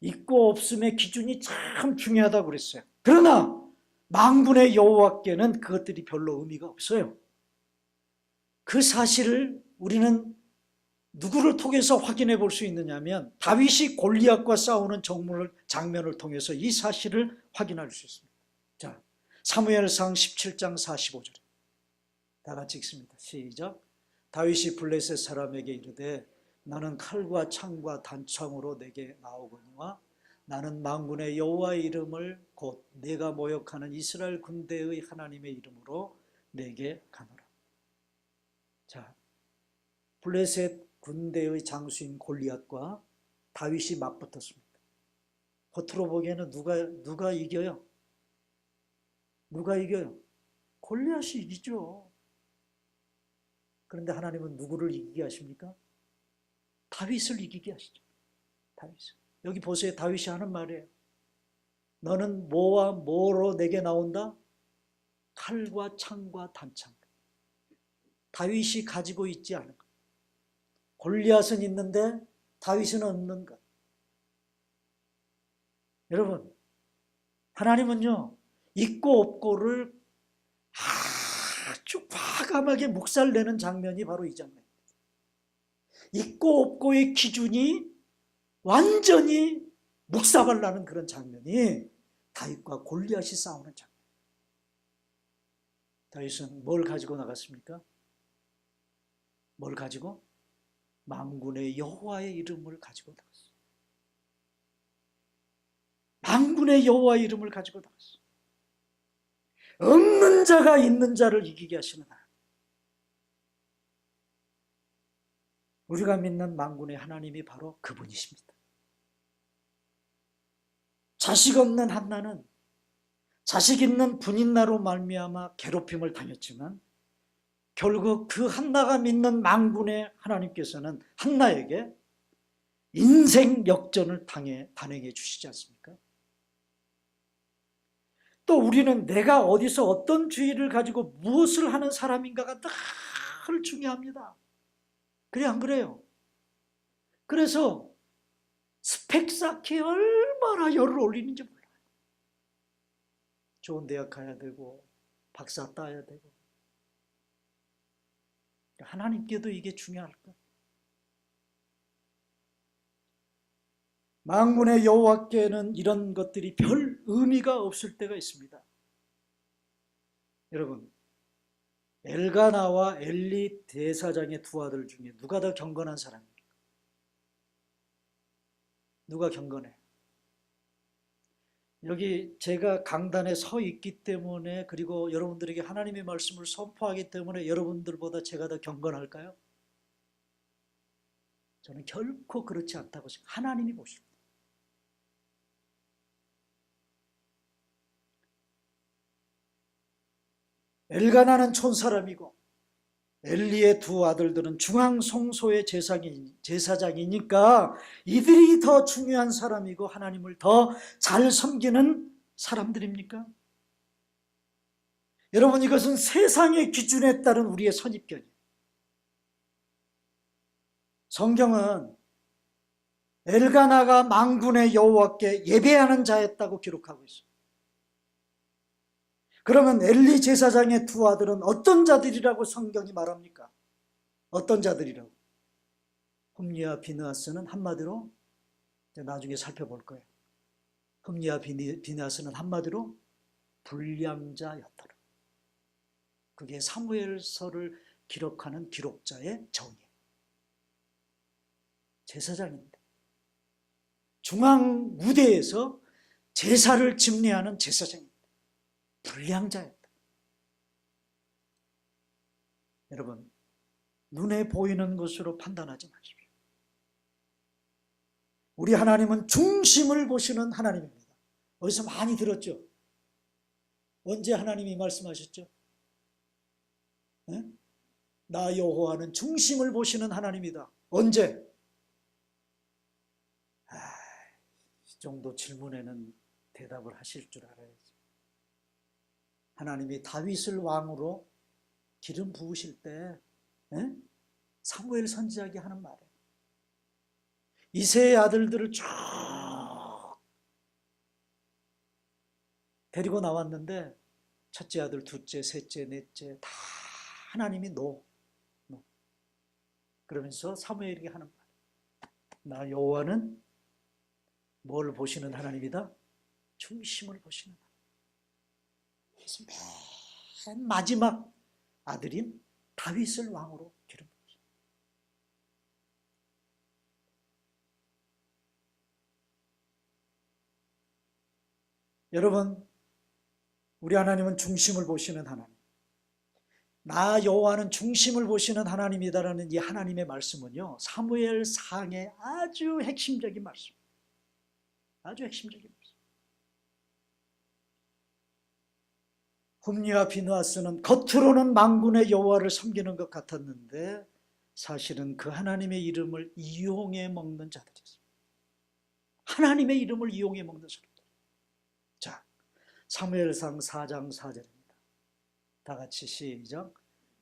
있고 없음의 기준이 참 중요하다고 그랬어요. 그러나 만군의 여호와께는 그것들이 별로 의미가 없어요. 그 사실을 우리는 누구를 통해서 확인해 볼 수 있느냐면 다윗이 골리앗과 싸우는 장면을 통해서 이 사실을 확인할 수 있습니다. 자, 사무엘상 17장 45절에 다 같이 읽습니다. 시작. 다윗이 블레셋 사람에게 이르되 나는 칼과 창과 단창으로 내게 나오거니와 나는 만군의 여호와의 이름을 곧 내가 모욕하는 이스라엘 군대의 하나님의 이름으로 내게 가노라. 자, 블레셋 군대의 장수인 골리앗과 다윗이 맞붙었습니다. 겉으로 보기에는 누가 이겨요? 누가 이겨요? 골리앗이 이기죠. 그런데 하나님은 누구를 이기게 하십니까? 다윗을 이기게 하시죠. 다윗을. 여기 보세요. 다윗이 하는 말이에요. 너는 뭐와 뭐로 내게 나온다? 칼과 창과 단창. 다윗이 가지고 있지 않은 것. 골리앗은 있는데 다윗은 없는 것. 여러분, 하나님은요, 있고 없고를 아주 과감하게 묵살내는 장면이 바로 이 장면입니다. 있고 없고의 기준이 완전히 묵사발 나는 그런 장면이 다윗과 골리앗이 싸우는 장면. 다윗은 뭘 가지고 나갔습니까? 뭘 가지고? 만군의 여호와의 이름을 가지고 나갔어. 만군의 여호와의 이름을 가지고 나갔어. 없는 자가 있는 자를 이기게 하시는 하나님. 우리가 믿는 만군의 하나님이 바로 그분이십니다. 자식 없는 한나는 자식 있는 분인나로 말미암아 괴롭힘을 당했지만 결국 그 한나가 믿는 만군의 하나님께서는 한나에게 인생 역전을 단행해 주시지 않습니까? 또 우리는 내가 어디서 어떤 주의를 가지고 무엇을 하는 사람인가가 늘 중요합니다. 그래 안 그래요? 그래서 스펙 쌓기에 얼마나 열을 올리는지 몰라요. 좋은 대학 가야 되고 박사 따야 되고. 하나님께도 이게 중요할까? 만군의 여호와께는 이런 것들이 별 의미가 없을 때가 있습니다. 여러분, 엘가나와 엘리 대사장의 두 아들 중에 누가 더 경건한 사람입니까? 누가 경건해? 여기 제가 강단에 서 있기 때문에, 그리고 여러분들에게 하나님의 말씀을 선포하기 때문에 여러분들보다 제가 더 경건할까요? 저는 결코 그렇지 않다고 생각합니다. 하나님이 보십니다. 엘가나는 촌사람이고 엘리의 두 아들들은 중앙성소의 제사장이니까 이들이 더 중요한 사람이고 하나님을 더 잘 섬기는 사람들입니까? 여러분, 이것은 세상의 기준에 따른 우리의 선입견이에요. 성경은 엘가나가 만군의 여호와께 예배하는 자였다고 기록하고 있어요. 그러면 엘리 제사장의 두 아들은 어떤 자들이라고 성경이 말합니까? 어떤 자들이라고? 홈리와 비느하스는 한마디로, 나중에 살펴볼 거예요. 홈리와 비느하스는 한마디로 불량자였더라. 그게 사무엘서를 기록하는 기록자의 정의예요. 제사장인데 중앙 무대에서 제사를 집례하는 제사장입니다. 불량자였다. 여러분, 눈에 보이는 것으로 판단하지 마십시오. 우리 하나님은 중심을 보시는 하나님입니다. 어디서 많이 들었죠? 언제 하나님이 말씀하셨죠? 네? 나 여호와는 중심을 보시는 하나님이다. 언제? 이 정도 질문에는 대답을 하실 줄 알아야지. 하나님이 다윗을 왕으로 기름 부으실 때 사무엘 선지자에게 하는 말이에요. 이새의 아들들을 쭉 데리고 나왔는데 첫째 아들, 둘째, 셋째, 넷째 다 하나님이 노. 그러면서 사무엘에게 하는 말. 나 여호와는 뭘 보시는 하나님이다? 중심을 보시는 하나님. 맨 마지막 아들인 다윗을 왕으로 기름 부으셨어요. 여러분, 우리 하나님은 중심을 보시는 하나님. 나 여호와는 중심을 보시는 하나님이다라는 이 하나님의 말씀은요, 사무엘상의 아주 핵심적인 말씀. 아주 핵심적인 말씀. 홈리와 비느하스는 겉으로는 만군의 여호와를 섬기는 것 같았는데 사실은 그 하나님의 이름을 이용해 먹는 자들이었습니다. 하나님의 이름을 이용해 먹는 사람들. 자, 사무엘상 4장 4절입니다. 다 같이 시작.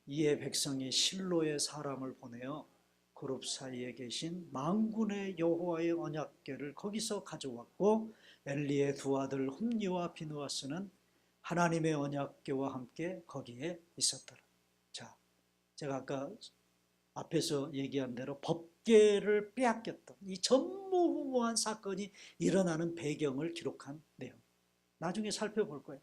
이에 백성이 실로의 사람을 보내어 그룹 사이에 계신 만군의 여호와의 언약궤를 거기서 가져왔고 엘리의 두 아들 홈리와 비느하스는 하나님의 언약궤와 함께 거기에 있었더라. 자, 제가 아까 앞에서 얘기한 대로 법궤를 빼앗겼던 이 전무후무한 사건이 일어나는 배경을 기록한 내용. 나중에 살펴볼 거예요.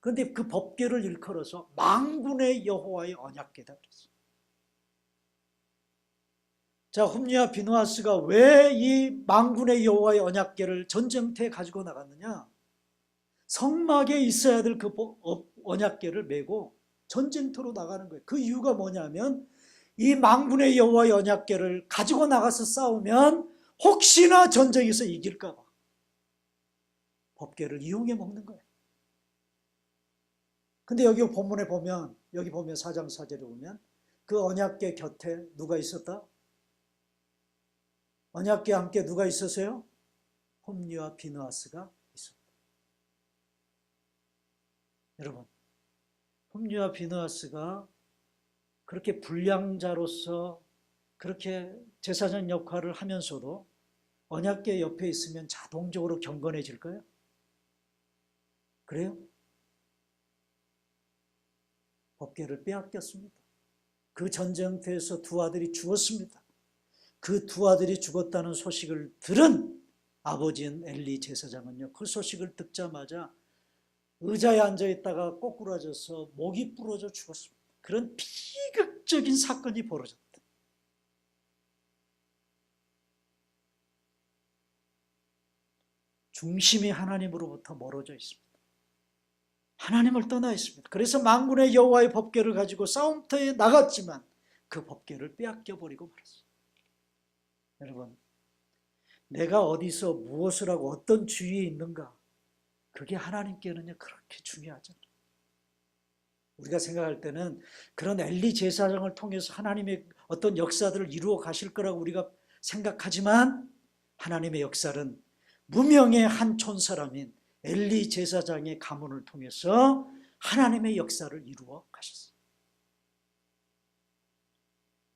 그런데 그 법궤를 일컬어서 만군의 여호와의 언약궤다 그랬어요. 자, 홈리와 비누아스가 왜 이 만군의 여호와의 언약궤를 전쟁터에 가지고 나갔느냐? 성막에 있어야 될 그 언약궤를 메고 전쟁터로 나가는 거예요. 그 이유가 뭐냐면 이 만군의 여호와의 언약궤를 가지고 나가서 싸우면 혹시나 전쟁에서 이길까 봐 법궤를 이용해 먹는 거예요. 근데 여기 본문에 보면, 여기 보면 4장 4절에 보면 그 언약궤 곁에 누가 있었다? 언약궤와 함께 누가 있었어요? 홈리와 비느하스가 있었다. 여러분, 홈리와 비느하스가 그렇게 불량자로서 그렇게 제사장 역할을 하면서도 언약궤 옆에 있으면 자동적으로 경건해질까요? 그래요? 법궤를 빼앗겼습니다. 그 전쟁터에서 두 아들이 죽었습니다. 그 두 아들이 죽었다는 소식을 들은 아버지인 엘리 제사장은요, 그 소식을 듣자마자 의자에 앉아있다가 꼬꾸라져서 목이 부러져 죽었습니다. 그런 비극적인 사건이 벌어졌다. 중심이 하나님으로부터 멀어져 있습니다. 하나님을 떠나 있습니다. 그래서 만군의 여호와의 법궤를 가지고 싸움터에 나갔지만 그 법궤를 빼앗겨 버리고 말았어요. 여러분, 내가 어디서 무엇을 하고 어떤 주위에 있는가, 그게 하나님께는요 그렇게 중요하잖아요. 우리가 생각할 때는 그런 엘리 제사장을 통해서 하나님의 어떤 역사들을 이루어 가실 거라고 우리가 생각하지만 하나님의 역사는 무명의 한 촌사람인 엘리 제사장의 가문을 통해서 하나님의 역사를 이루어 가셨어요.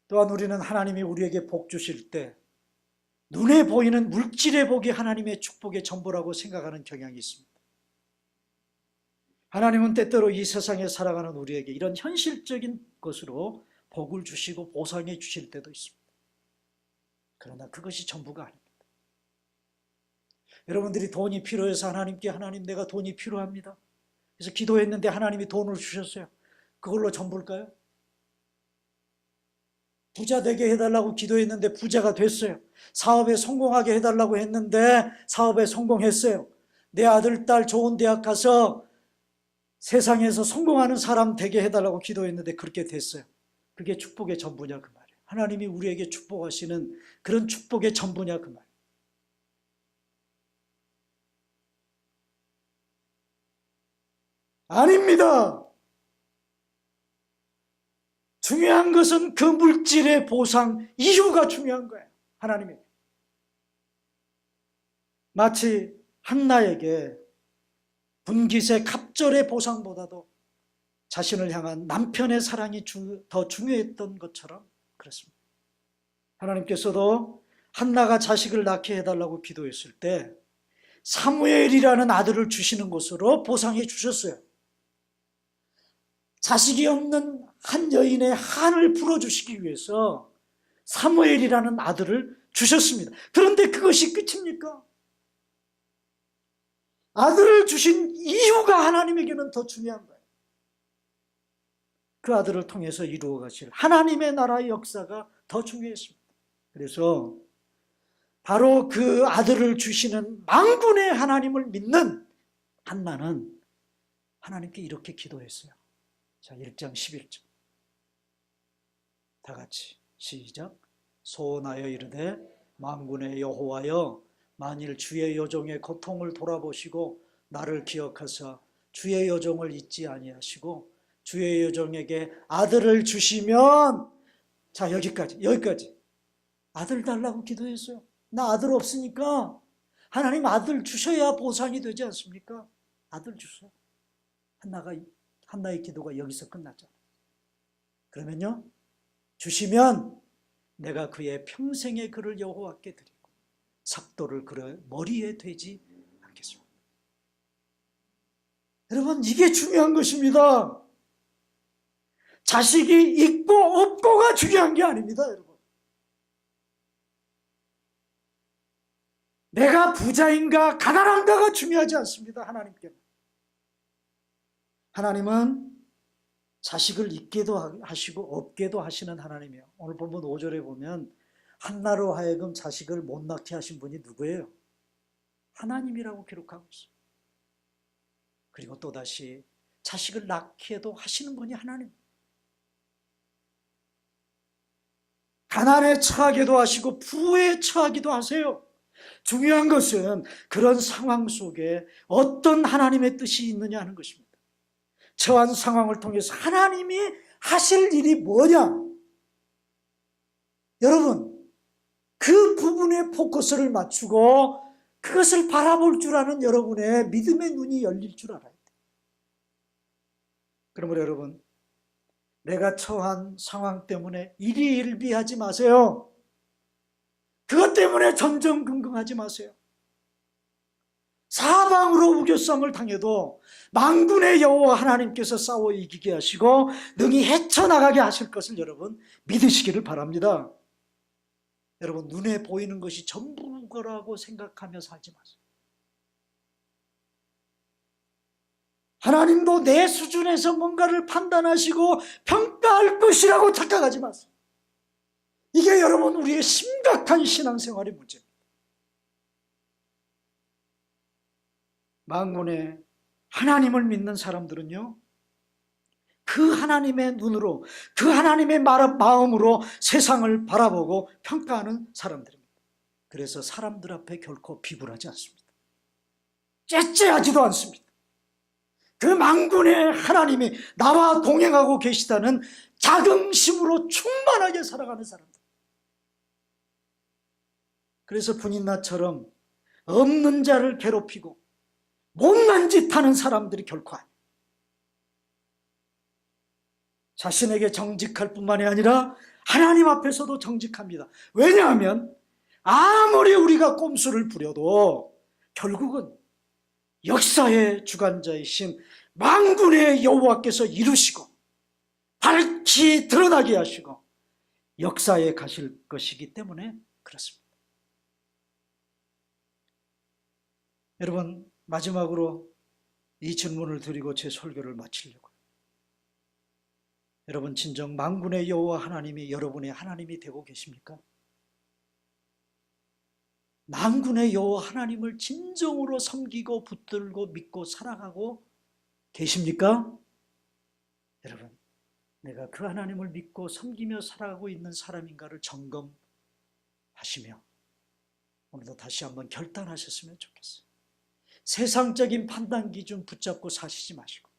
또한 우리는 하나님이 우리에게 복 주실 때 눈에 보이는 물질의 복이 하나님의 축복의 전부라고 생각하는 경향이 있습니다. 하나님은 때때로 이 세상에 살아가는 우리에게 이런 현실적인 것으로 복을 주시고 보상해 주실 때도 있습니다. 그러나 그것이 전부가 아닙니다. 여러분들이 돈이 필요해서 하나님께 하나님 내가 돈이 필요합니다. 그래서 기도했는데 하나님이 돈을 주셨어요. 그걸로 전부일까요? 부자 되게 해달라고 기도했는데 부자가 됐어요. 사업에 성공하게 해달라고 했는데 사업에 성공했어요. 내 아들, 딸 좋은 대학 가서 세상에서 성공하는 사람 되게 해달라고 기도했는데 그렇게 됐어요. 그게 축복의 전부냐 그 말이에요. 하나님이 우리에게 축복하시는 그런 축복의 전부냐 그 말이에요. 아닙니다. 중요한 것은 그 물질의 보상 이유가 중요한 거예요. 하나님이 마치 한나에게 분깃의 갑절의 보상보다도 자신을 향한 남편의 사랑이 더 중요했던 것처럼 그렇습니다. 하나님께서도 한나가 자식을 낳게 해달라고 기도했을 때 사무엘이라는 아들을 주시는 것으로 보상해 주셨어요. 자식이 없는 한 여인의 한을 풀어주시기 위해서 사무엘이라는 아들을 주셨습니다. 그런데 그것이 끝입니까? 아들을 주신 이유가 하나님에게는 더 중요한 거예요. 그 아들을 통해서 이루어 가실 하나님의 나라의 역사가 더 중요했습니다. 그래서 바로 그 아들을 주시는 만군의 하나님을 믿는 한나는 하나님께 이렇게 기도했어요. 자, 1장 11절 다 같이 시작. 소원하여 이르되 만군의 여호와여 만일 주의 여종의 고통을 돌아보시고 나를 기억하사 주의 여종을 잊지 아니하시고 주의 여종에게 아들을 주시면, 자 여기까지 아들 달라고 기도했어요. 나 아들 없으니까 하나님 아들 주셔야 보상이 되지 않습니까? 아들 주세요. 한나의 기도가 여기서 끝났잖아요. 그러면요, 주시면 내가 그의 평생의 그를 여호와께 드리고 삭도를 그의 머리에 되지 않겠습니다. 여러분, 이게 중요한 것입니다. 자식이 있고 없고가 중요한 게 아닙니다, 여러분. 내가 부자인가 가난한가가 중요하지 않습니다, 하나님께는. 하나님은 자식을 있게도 하시고 없게도 하시는 하나님이에요. 오늘 본문 5절에 보면 한나로 하여금 자식을 못 낳게 하신 분이 누구예요? 하나님이라고 기록하고 있어요. 그리고 또다시 자식을 낳게도 하시는 분이 하나님. 가난에 처하게도 하시고 부에 처하기도 하세요. 중요한 것은 그런 상황 속에 어떤 하나님의 뜻이 있느냐 하는 것입니다. 처한 상황을 통해서 하나님이 하실 일이 뭐냐? 여러분, 그 부분에 포커스를 맞추고 그것을 바라볼 줄 아는 여러분의 믿음의 눈이 열릴 줄 알아야 돼요. 그러므로 여러분, 내가 처한 상황 때문에 일희일비하지 마세요. 그것 때문에 전전긍긍하지 마세요. 사방으로 우겨쌈을 당해도 만군의 여호와 하나님께서 싸워 이기게 하시고 능히 헤쳐나가게 하실 것을 여러분 믿으시기를 바랍니다. 여러분, 눈에 보이는 것이 전부거라고 생각하며 살지 마세요. 하나님도 내 수준에서 뭔가를 판단하시고 평가할 것이라고 착각하지 마세요. 이게 여러분 우리의 심각한 신앙생활의 문제입니다. 만군의 하나님을 믿는 사람들은요, 그 하나님의 눈으로, 그 하나님의 마음으로 세상을 바라보고 평가하는 사람들입니다. 그래서 사람들 앞에 결코 비굴하지 않습니다. 째째하지도 않습니다. 그 만군의 하나님이 나와 동행하고 계시다는 자긍심으로 충만하게 살아가는 사람들. 그래서 분인나처럼 없는 자를 괴롭히고 못난 짓 하는 사람들이 결코 아니에요. 자신에게 정직할 뿐만이 아니라 하나님 앞에서도 정직합니다. 왜냐하면 아무리 우리가 꼼수를 부려도 결국은 역사의 주관자이신 만군의 여호와께서 이루시고 밝히 드러나게 하시고 역사에 가실 것이기 때문에 그렇습니다. 여러분, 마지막으로 이 질문을 드리고 제 설교를 마치려고요. 여러분, 진정 만군의 여호와 하나님이 여러분의 하나님이 되고 계십니까? 만군의 여호와 하나님을 진정으로 섬기고 붙들고 믿고 살아가고 계십니까? 여러분, 내가 그 하나님을 믿고 섬기며 살아가고 있는 사람인가를 점검하시며 오늘도 다시 한번 결단하셨으면 좋겠어요. 세상적인 판단 기준 붙잡고 사시지 마시고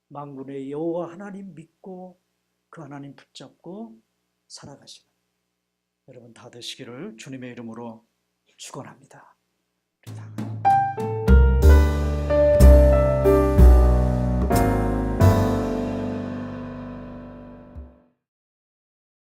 만군의 여호와 하나님 믿고 그 하나님 붙잡고 살아가시는 여러분 다 되시기를 주님의 이름으로 축원합니다.